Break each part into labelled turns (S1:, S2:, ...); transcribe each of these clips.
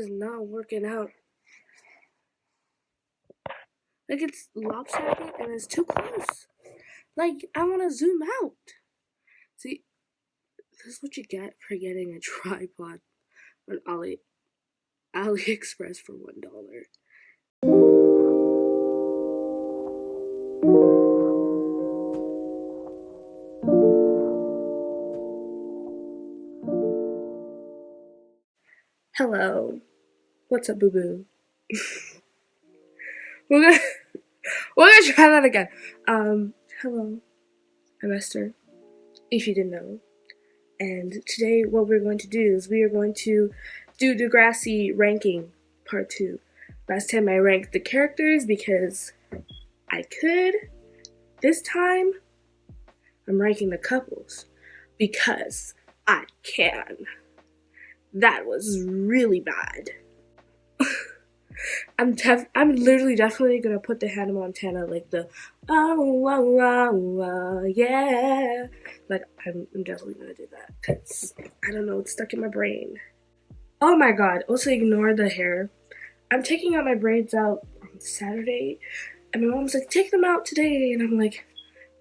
S1: is not working out. Like, it's lopsided and it's too close. Like, I want to zoom out. See, this is what you get for getting a tripod on AliExpress for $1. Hello. What's up, boo-boo? We're gonna try that again. Hello. I'm Esther, if you didn't know. And today what we're going to do is we are going to do Degrassi ranking part 2. Last time I ranked the characters because I could. This time I'm ranking the couples because I can. That was really bad. I'm literally definitely gonna put the Hannah Montana, like the yeah, like I'm definitely gonna do that because I don't know, it's stuck in my brain. Oh my god! Also ignore the hair. I'm taking out my braids out on Saturday, and my mom's like, take them out today, and I'm like,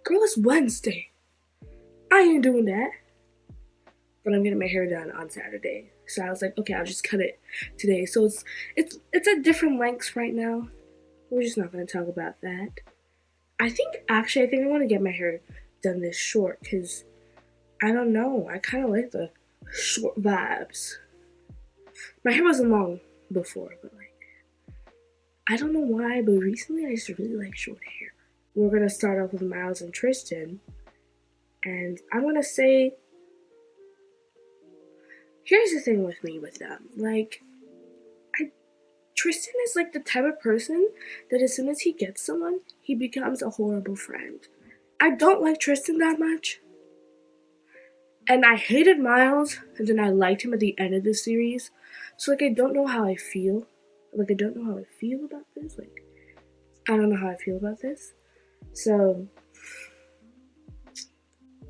S1: girl, it's Wednesday. I ain't doing that. But I'm getting my hair done on Saturday. So I was like, okay, I'll just cut it today. So it's at different lengths right now. We're just not gonna talk about that. I think I want to get my hair done this short because I don't know. I kind of like the short vibes. My hair wasn't long before, but like I don't know why, but recently I just really like short hair. We're gonna start off with Miles and Tristan, and I'm gonna say. Here's the thing with me with them. Like, Tristan is like the type of person that as soon as he gets someone, he becomes a horrible friend. I don't like Tristan that much. And I hated Miles, and then I liked him at the end of the series. So, like, I don't know how I feel. Like, I don't know how I feel about this. Like, I don't know how I feel about this. So,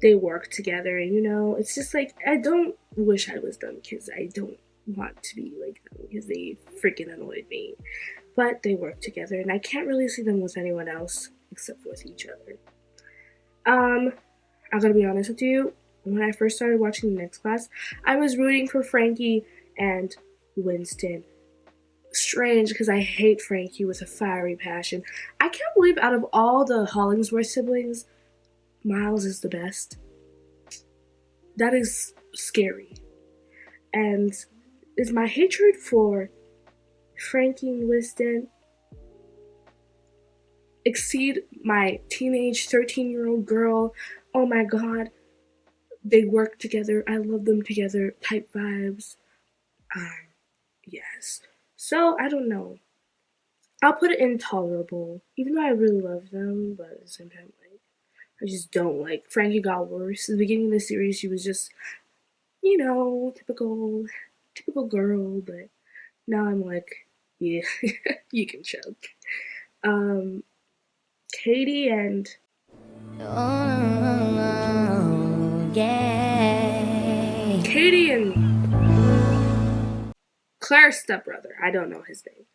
S1: they work together, and it's just like, I don't wish I was them because I don't want to be like them because they freaking annoyed me. But they work together, and I can't really see them with anyone else except with each other. I'm gonna be honest with you. When I first started watching The Next Class, I was rooting for Frankie and Winston. Strange, because I hate Frankie with a fiery passion. I can't believe out of all the Hollingsworth siblings, Miles is the best. That is scary. And is my hatred for Frankie and Winston exceed my teenage 13-year-old girl? Oh my god, they work together, I love them together type vibes. Yes. So, I don't know. I'll put it intolerable, even though I really love them, but at the same time, like, I just don't like. Frankie got worse. At the beginning of the series, she was just, typical girl, but now I'm like, yeah, you can choke. Katie and Katie and Claire's stepbrother. I don't know his name.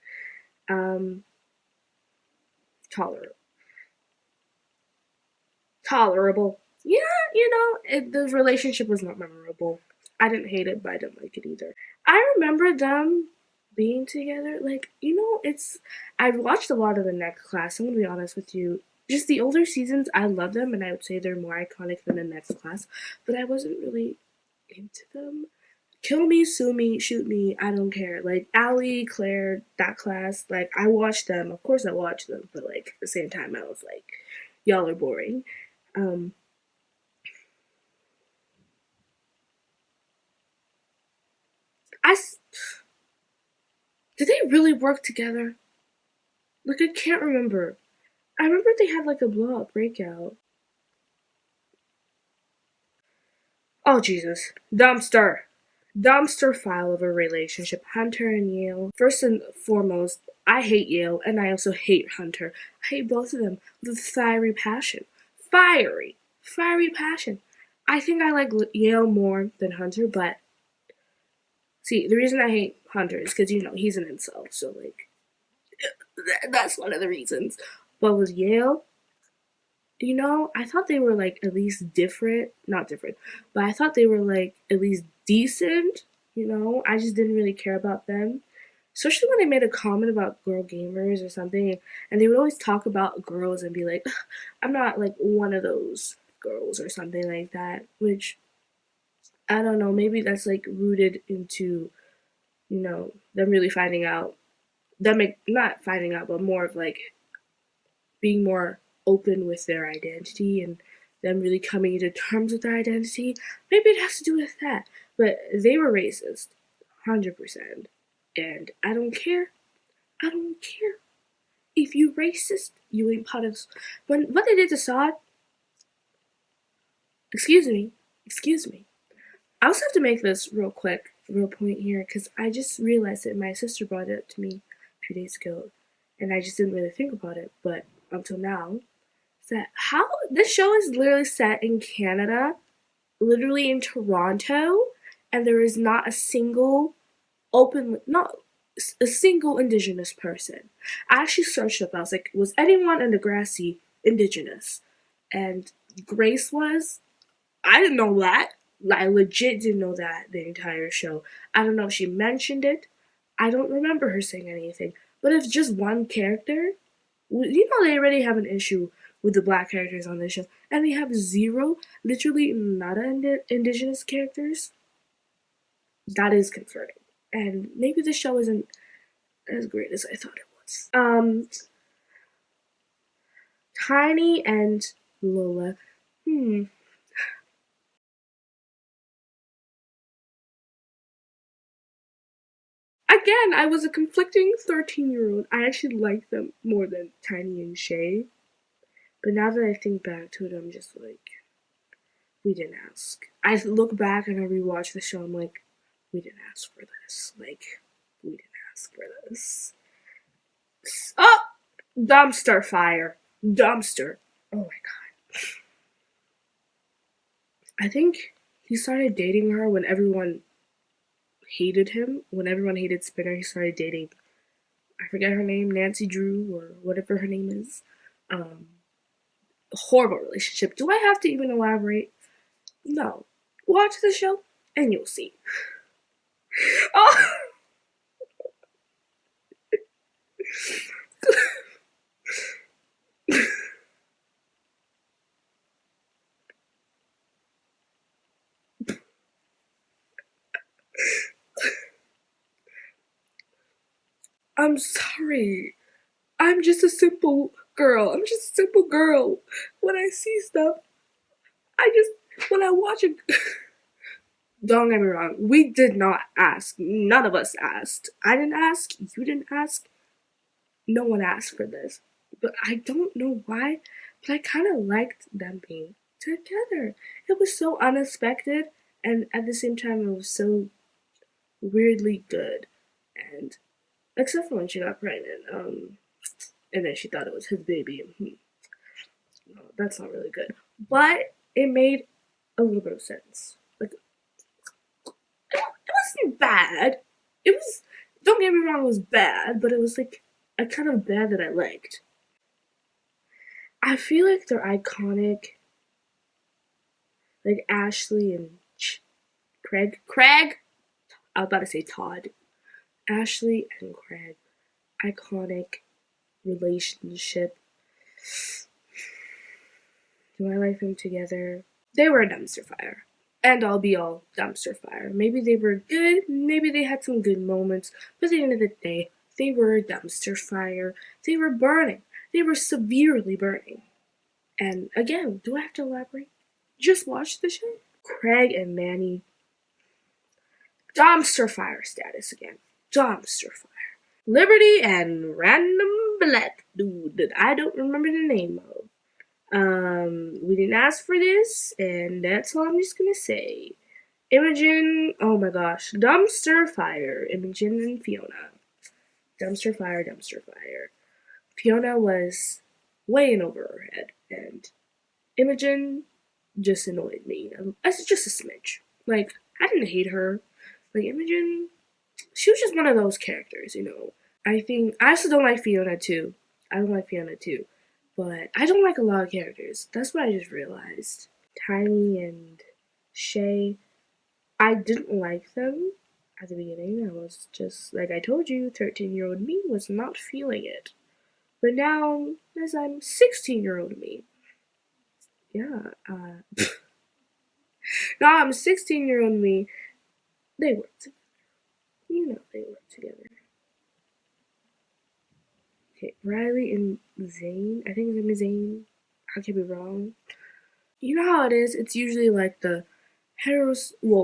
S1: Tolerable. Yeah, the relationship was not memorable. I didn't hate it, but I didn't like it either. I remember them being together. Like, I've watched a lot of The Next Class. I'm gonna be honest with you. Just the older seasons, I love them, and I would say they're more iconic than The Next Class. But I wasn't really into them. Kill me, sue me, shoot me, I don't care. Like, Allie, Claire, that class, like, I watched them. Of course I watched them, but, like, at the same time, I was like, y'all are boring. Did they really work together? Like, I can't remember. I remember they had, like, a blow-up breakout. Oh, Jesus. Dumpster file of a relationship. Hunter and Yale. First and foremost, I hate Yale, and I also hate Hunter. I hate both of them with fiery passion. Fiery passion. I think I like Yale more than Hunter, but see, the reason I hate hunters because he's an incel, so like that's one of the reasons. But with Yale, I thought they were like at least different, not different, but I thought they were like at least decent. I just didn't really care about them, especially when they made a comment about girl gamers or something, and they would always talk about girls and be like, "I'm not like one of those girls" or something like that. Which I don't know. Maybe that's like rooted into them really finding out, them not finding out, but more of like being more open with their identity and them really coming into terms with their identity. Maybe it has to do with that. But they were racist, 100%. And I don't care. I don't care. If you racist, you ain't part of. When what they did to Saad, excuse me. I also have to make this real quick, real point here, because I just realized it. My sister brought it up to me a few days ago, and I just didn't really think about it. But until now, that how this show is literally set in Canada, literally in Toronto, and there is not a single not a single Indigenous person. I actually searched up. I was like, was anyone in Degrassi Indigenous? And Grace was. I didn't know that. I legit didn't know that the entire show. I don't know if she mentioned it. I don't remember her saying anything. But if just one character, they already have an issue with the black characters on this show, and they have zero, literally nada Indigenous characters. That is concerning. And maybe the show isn't as great as I thought it was. Tiny and Lola. Again, I was a conflicting 13-year-old. I actually liked them more than Tiny and Shay. But now that I think back to it, I'm just like, we didn't ask. I look back and I rewatch the show, I'm like, we didn't ask for this. Like, we didn't ask for this. Oh! Dumpster fire. Dumpster. Oh my god. I think he started dating her when everyone hated him. When everyone hated Spinner, he started dating, I forget her name, Nancy Drew or whatever her name is. Horrible relationship. Do I have to even elaborate? No. Watch the show and you'll see. Oh! I'm sorry. I'm just a simple girl. When I see stuff, when I watch it, don't get me wrong, we did not ask. None of us asked. I didn't ask, you didn't ask, no one asked for this. But I don't know why, but I kind of liked them being together. It was so unexpected, and at the same time, it was so weirdly good. And except for when she got pregnant, and then she thought it was his baby. No, that's not really good. But it made a little bit of sense. Like, it wasn't bad. It was, don't get me wrong, it was bad, but it was like a kind of bad that I liked. I feel like they're iconic. Like Ashley and Craig. I was about to say Todd. Ashley and Craig. Iconic relationship. Do I like them together? They were a dumpster fire. And all be all dumpster fire. Maybe they were good, maybe they had some good moments, but at the end of the day, they were a dumpster fire. They were burning. They were severely burning. And again, do I have to elaborate? Just watch the show. Craig and Manny. Dumpster fire status again. Dumpster fire. Liberty and random black dude that I don't remember the name of. We didn't ask for this, and that's all I'm just gonna say. Imogen, oh my gosh, dumpster fire. Imogen and Fiona. Dumpster fire, dumpster fire. Fiona was way in over her head, and Imogen just annoyed me. Just a smidge. Like, I didn't hate her. Like, Imogen, she was just one of those characters, you know. I think I also don't like Fiona too. I don't like Fiona too, but I don't like a lot of characters. That's what I just realized. Tiny and Shay, I didn't like them at the beginning. I was just like I told you, 13-year-old me was not feeling it. But now, as I'm 16-year-old me, yeah, now I'm 16-year-old me. They work together. You know they work together. Okay, Riley and Zane. I think his name is Zane. I could be wrong. You know how it is? It's usually like the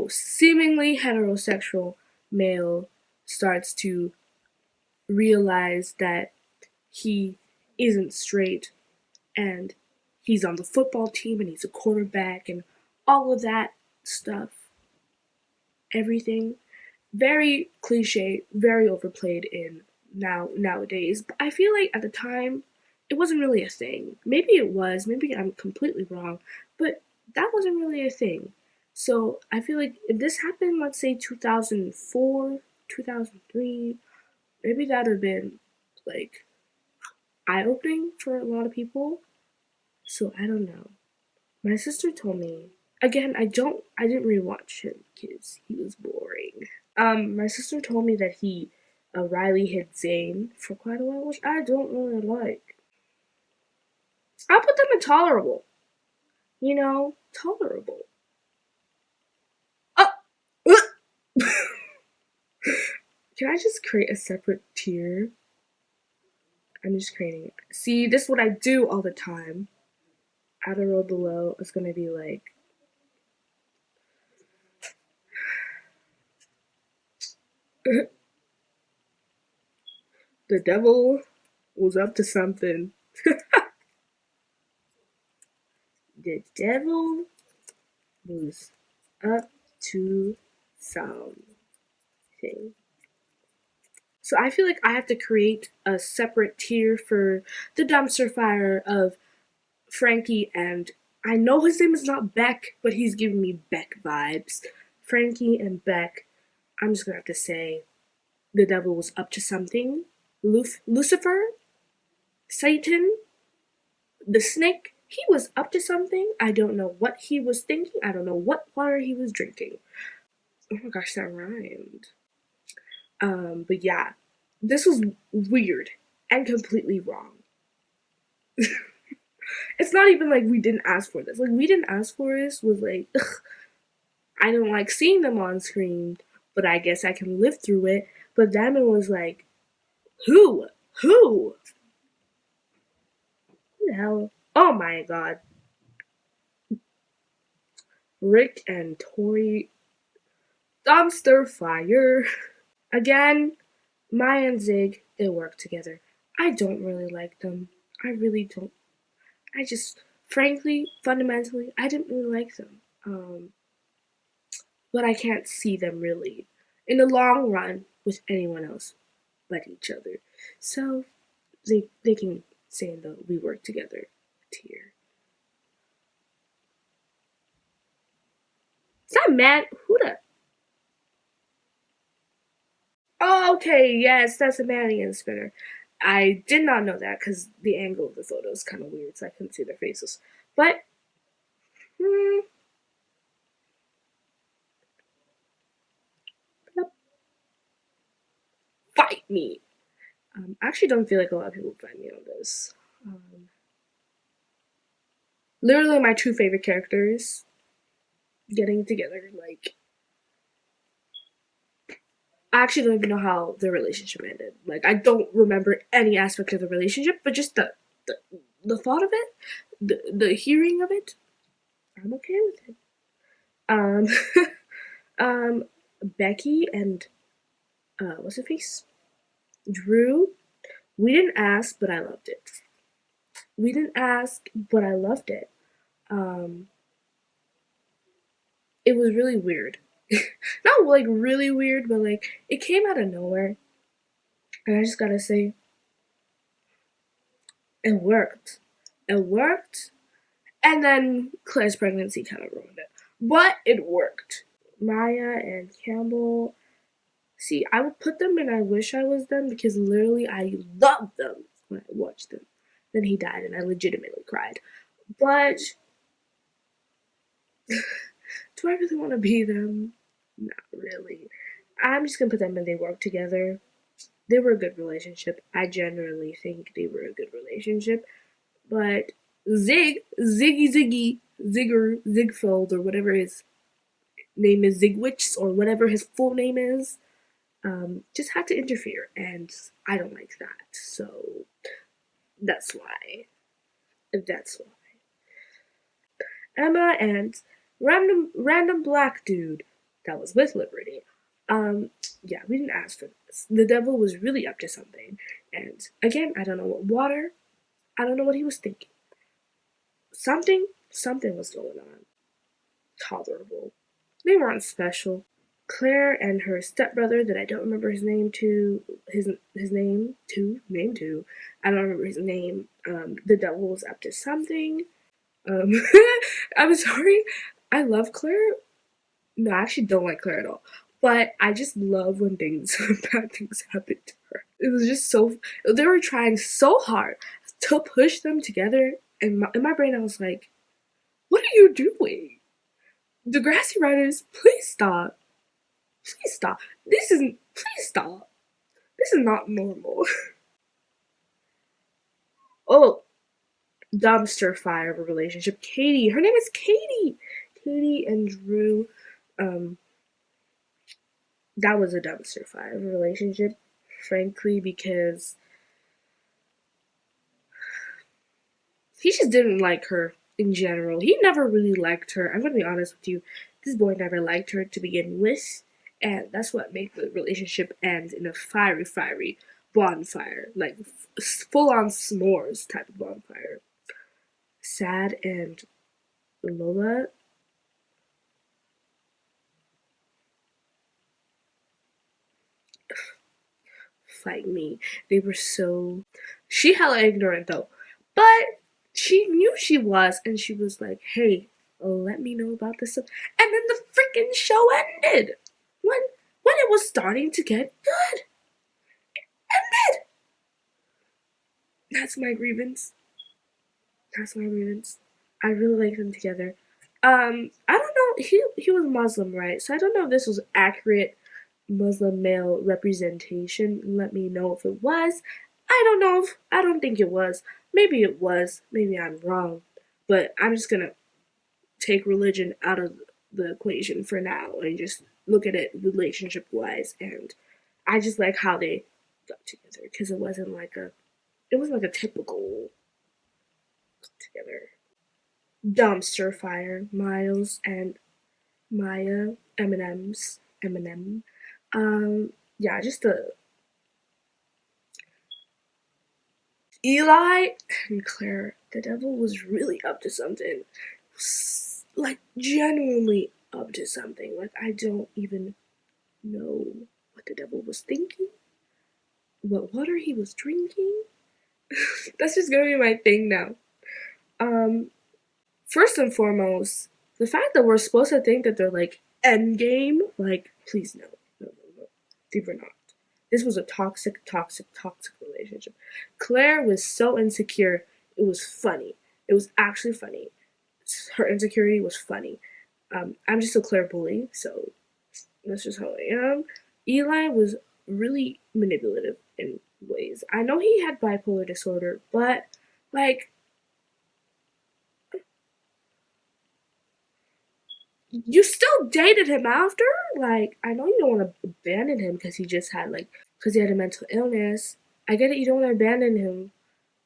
S1: seemingly heterosexual male starts to realize that he isn't straight and he's on the football team and he's a quarterback and all of that stuff. Everything very cliche, very overplayed in nowadays. But I feel like at the time it wasn't really a thing. Maybe it was, maybe I'm completely wrong, but that wasn't really a thing. So I feel like if this happened, let's say 2004, 2003, maybe that would have been like eye opening for a lot of people. So I don't know. My sister told me again. I didn't rewatch him because he was boring. My sister told me that Riley hit Zane for quite a while, which I don't really like. I'll put them in tolerable. You know, tolerable. Oh, can I just create a separate tier? I'm just creating it. See, this is what I do all the time. Outer row below is gonna be like the devil was up to something. The devil was up to something. So I feel like I have to create a separate tier for the dumpster fire of Frankie, and I know his name is not Beck, but he's giving me Beck vibes. Frankie and Beck, I'm just gonna have to say the devil was up to something. Lucifer, Satan, the snake, he was up to something. I don't know what he was thinking. I don't know what water he was drinking. Oh my gosh, that rhymed. But yeah, this was weird and completely wrong. It's not even like we didn't ask for this. Like we didn't ask for this was like, ugh, I don't like seeing them on screen, but I guess I can live through it. But then it was like, who? Who? Who the hell? Oh my god. Rick and Tori dumpster fire. Again, Maya and Zig, they work together. I don't really like them. I really don't. I just, frankly, fundamentally, I didn't really like them. But I can't see them really in the long run with anyone else but each other. So they can say in the we work together tier. Is that Matt? Who the? Oh, okay, yes, that's a Mannion spinner. I did not know that because the angle of the photo is kind of weird, so I couldn't see their faces. But, hmm, yep, fight me. I actually don't feel like a lot of people fight me on this. Literally, my two favorite characters getting together. Like, I actually don't even know how their relationship ended. Like, I don't remember any aspect of the relationship, but just the, the thought of it, the hearing of it, I'm okay with it. Um, Becky and what's her face? Drew. We didn't ask, but I loved it. We didn't ask, but I loved it. Um, it was really weird. Not like really weird, but like it came out of nowhere. And I just gotta say, it worked. It worked. And then Claire's pregnancy kind of ruined it. But it worked. Maya and Campbell, See, I would put them in I Wish I Was Them because literally I loved them when I watched them. Then he died and I legitimately cried. But do I really want to be them? Not really. I'm just gonna put them in They Work Together. They were a good relationship. I generally think they were a good relationship. But Zigger, Ziegfeld, or whatever his name is, Zigwitz, or whatever his full name is, just had to interfere, and I don't like that. So that's why. That's why. Emma and random black dude that was with Liberty. Yeah, we didn't ask for this. The devil was really up to something, and again, I don't know what water. I don't know what he was thinking. Something was going on. Tolerable. They weren't special. Claire and her stepbrother that I don't remember his name to. I don't remember his name. The devil was up to something. Um, I'm sorry. I love Claire. No, I actually don't like Claire at all. But I just love when bad things happen to her. It was just so, they were trying so hard to push them together. And in my brain, I was like, what are you doing? Degrassi writers, please stop. Please stop. Please stop. This is not normal. Oh, dumpster fire of a relationship. Katie. Her name is Katie. Katie and Drew. Um, that was a dumpster fire of a relationship, frankly, because he just didn't like her in general. He never really liked her. I'm gonna be honest with you. This boy never liked her to begin with, and that's what made the relationship end in a fiery bonfire, like full-on s'mores type of bonfire. Sad and Lola, fight me. They were so. She hella ignorant though, but she knew she was, and she was like, "Hey, let me know about this stuff." And then the freaking show ended when it was starting to get good. Ended. That's my grievance. That's my grievance. I really like them together. I don't know. He was Muslim, right? So I don't know if this was accurate Muslim male representation. Let me know if it was. I don't think it was. Maybe it was. Maybe I'm wrong. But I'm just gonna take religion out of the equation for now and just look at it relationship wise. And I just like how they got together because it wasn't like a typical together. Dumpster fire, Miles and Maya, Eminem. Yeah, just the Eli and Claire. The devil was really up to something, like genuinely up to something. Like I don't even know what the devil was thinking, what water he was drinking. That's just gonna be my thing now. Um, First and foremost, the fact that we're supposed to think that they're like endgame, like, please no, no. They were not. This was a toxic relationship. Claire was so insecure, it was funny. It was actually funny. Her insecurity was funny. I'm just a Claire bully, so that's just how I am. Eli was really manipulative in ways. I know he had bipolar disorder, but like you still dated him after? Like, I know you don't want to abandon him because he had a mental illness. I get it, you don't want to abandon him.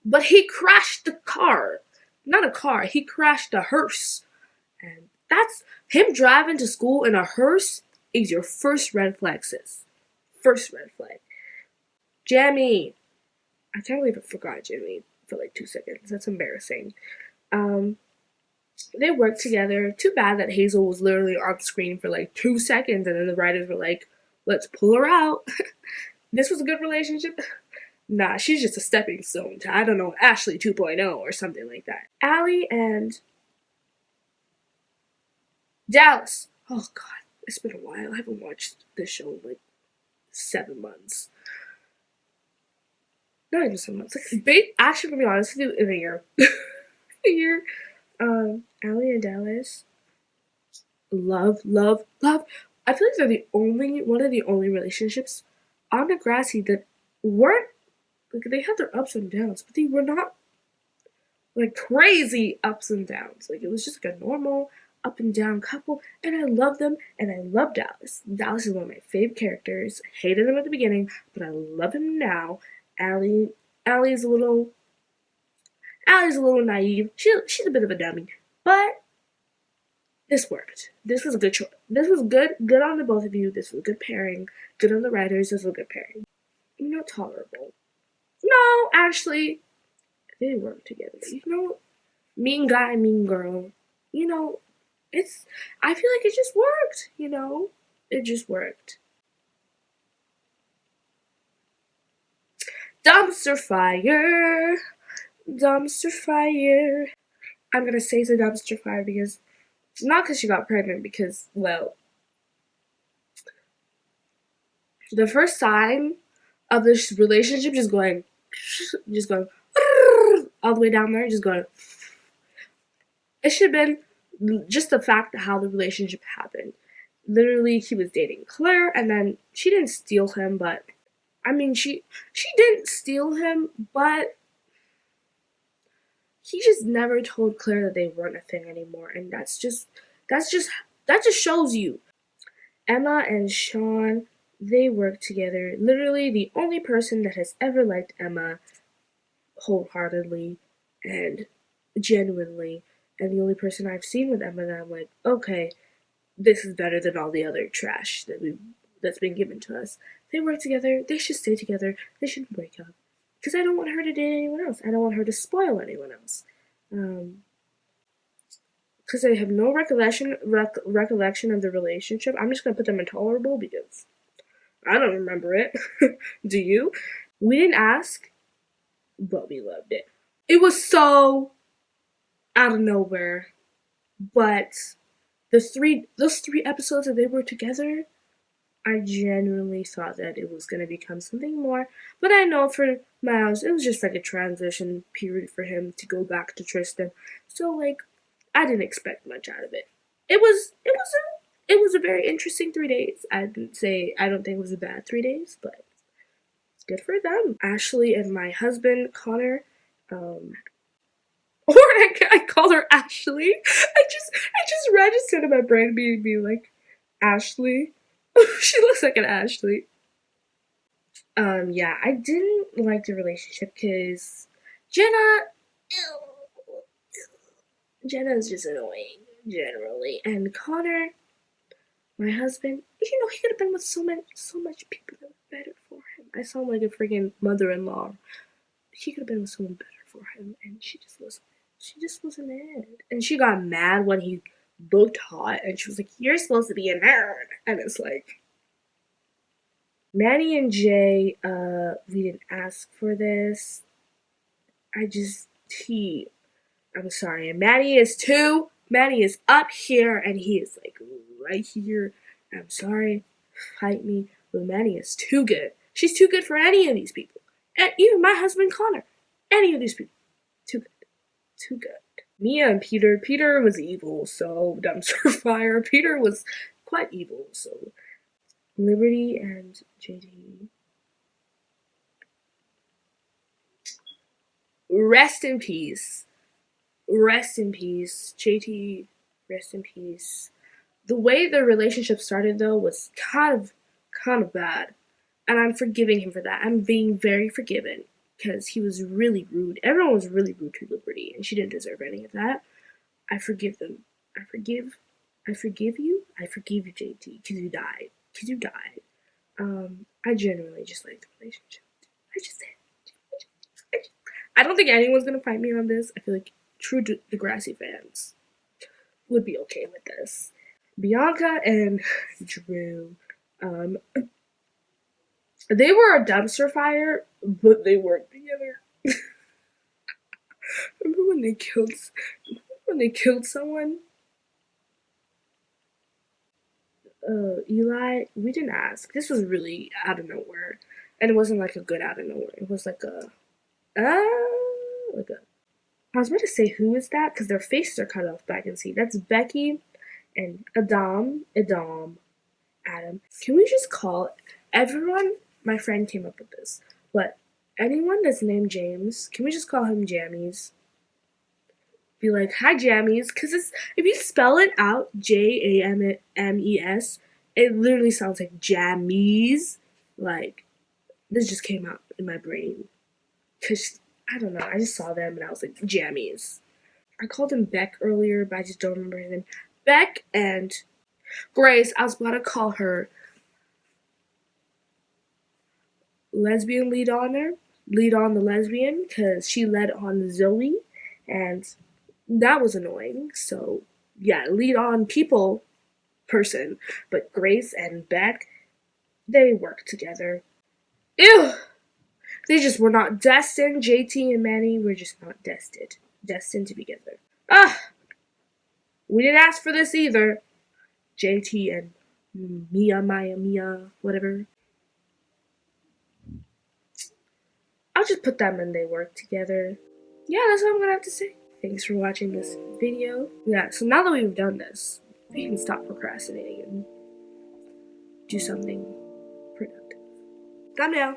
S1: But he crashed the car. Not a car, he crashed a hearse. And that's him driving to school in a hearse is your first red flag, sis. First red flag. Jamie. I can't believe I forgot Jimmy for like 2 seconds. That's embarrassing. Um, they worked together. Too bad that Hazel was literally on screen for like 2 seconds and then the writers were like, let's pull her out. This was a good relationship. Nah, she's just a stepping stone to, I don't know, Ashley 2.0 or something like that. Allie and Dallas. Oh god, it's been a while. I haven't watched this show in like 7 months. Not even 7 months. Actually, to be honest with you, in a year. A year. Allie and Dallas. Love. I feel like they're one of the only relationships on Degrassi that weren't, like, they had their ups and downs, but they were not, like, crazy ups and downs. Like, it was just like a normal up and down couple, and I love them, and I love Dallas. Dallas is one of my favorite characters. Hated him at the beginning, but I love him now. Allie's a little naive. She's a bit of a dummy, but this worked. This was a good choice. This was good on the both of you. This was a good pairing. Good on the writers. This was a good pairing. Tolerable. No, actually, they work together. Mean guy, mean girl. I feel like it just worked. It just worked. Dumpster fire. Dumpster fire. I'm gonna say it's a dumpster fire because not because she got pregnant, because, well, the first sign of this relationship just going all the way down there, just going. It should have been just the fact of how the relationship happened. Literally, he was dating Claire, and then she didn't steal him, but I mean, she didn't steal him, but he just never told Claire that they weren't a thing anymore, and that just shows you. Emma and Sean, they work together. Literally, the only person that has ever liked Emma wholeheartedly and genuinely, and the only person I've seen with Emma that I'm like, okay, this is better than all the other trash that's been given to us. They work together. They should stay together. They shouldn't break up. Because I don't want her to date anyone else. I don't want her to spoil anyone else. Because I have no recollection of the relationship. I'm just going to put them intolerable because I don't remember it. Do you? We didn't ask, but we loved it. It was so out of nowhere. But those 3 episodes that they were together, I genuinely thought that it was going to become something more. But I know for Miles, it was just like a transition period for him to go back to Tristan. So, like, I didn't expect much out of it. It was a very interesting 3 days. I don't think it was a bad 3 days, but it's good for them. Ashley and my husband, Connor, or I call her Ashley. I just registered in my brain being like, Ashley. She looks like an Ashley. Yeah, I didn't like the relationship because Jenna is just annoying, generally. And Connor, my husband, he could have been with so much people that were better for him. I sound like a freaking mother-in-law. He could have been with someone better for him, and she just wasn't it. And she got mad when he looked hot, and she was like, "You're supposed to be a nerd." And it's like, Maddie and Jay, we didn't ask for this. I'm sorry. And Maddie is up here, and he is like right here. I'm sorry, fight me, but Maddie is too good. She's too good for any of these people. And even my husband Connor. Any of these people. Too good. Mia and Peter. Peter was evil, so dumpster fire. Peter was quite evil, so Liberty and JD. Rest in peace. Rest in peace. JT, rest in peace. The way the relationship started, though, was kind of bad. And I'm forgiving him for that. I'm being very forgiven because he was really rude. Everyone was really rude to Liberty, and she didn't deserve any of that. I forgive them. I forgive you. I forgive you, JT, because you died. I genuinely just like the relationship. I just did. I don't think anyone's gonna fight me on this. I feel like true Degrassi fans would be okay with this. Bianca and Drew, they were a dumpster fire, but they worked together. Remember when they killed someone? Eli, we didn't ask. This was really out of nowhere. And it wasn't like a good out of nowhere. It was like like a, I was about to say who is that? Because their faces are cut off, but I can see. That's Becky and Adam. Adam. Can we just call everyone? My friend came up with this, but anyone that's named James, can we just call him Jammies? Be like, hi Jammies, because if you spell it out, James, it literally sounds like Jammies. Like, this just came out in my brain. Because, I don't know, I just saw them and I was like, Jammies. I called him Beck earlier, but I just don't remember his name. Beck and Grace, I was about to call her lesbian lead on the lesbian, because she led on Zoe, and that was annoying. So, yeah, lead on people person. But Grace and Beck, they work together. Ew! They just were not destined. JT and Manny were just not destined to be together. Ah! We didn't ask for this either. JT and Mia, whatever. I'll just put them and they work together. Yeah, that's what I'm gonna have to say. Thanks for watching this video. Yeah, so now that we've done this, we can stop procrastinating and do something productive. Thumbnail!